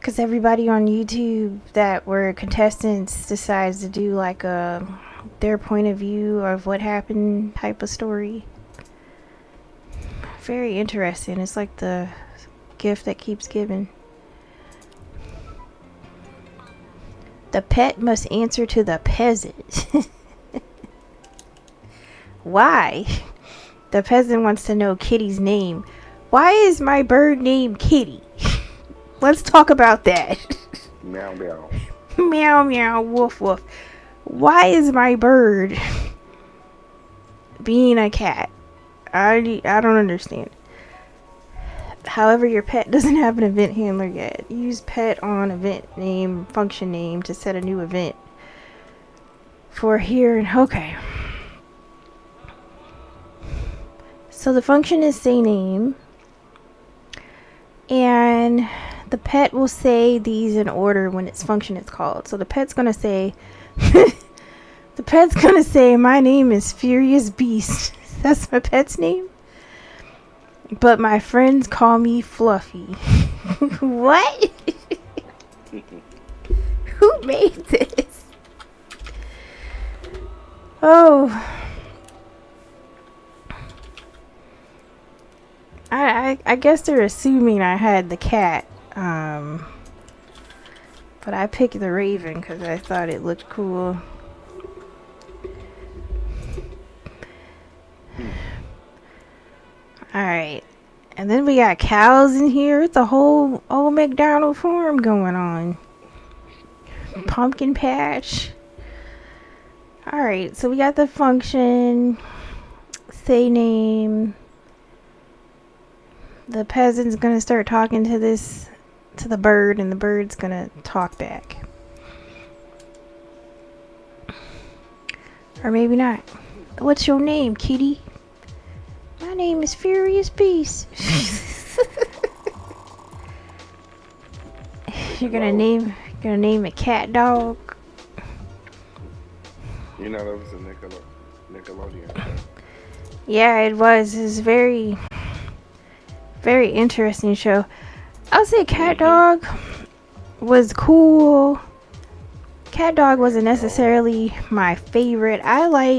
Because everybody on YouTube that were contestants decides to do like their point of view of what happened type of story. Very interesting. It's like the gift that keeps giving. The pet must answer to the peasant. Why? The peasant wants to know Kitty's name. Why is my bird named Kitty? Let's talk about that. Meow meow. Meow meow, woof woof. Why is my bird being a cat? I don't understand. However, your pet doesn't have an event handler yet. Use pet on event name, function name to set a new event for here and okay. So the function is say name, and the pet will say these in order when its function is called. So the pet's gonna say, my name is Furious Beast. That's my pet's name. But my friends call me Fluffy. What? Who made this? Oh. I guess they're assuming I had the cat. But I picked the raven because I thought it looked cool. Alright. And then we got cows in here. It's a whole old McDonald farm going on. Pumpkin patch. Alright, so we got the function. Say name. The peasant's gonna start talking to the bird, and the bird's gonna talk back. Or maybe not. What's your name, kitty? My name is Furious Beast. You're gonna name a cat dog. You know that was a Nickelodeon show. Yeah, it was. It was very, very interesting show. I would say Cat Dog was cool. Cat Dog wasn't necessarily my favorite. I like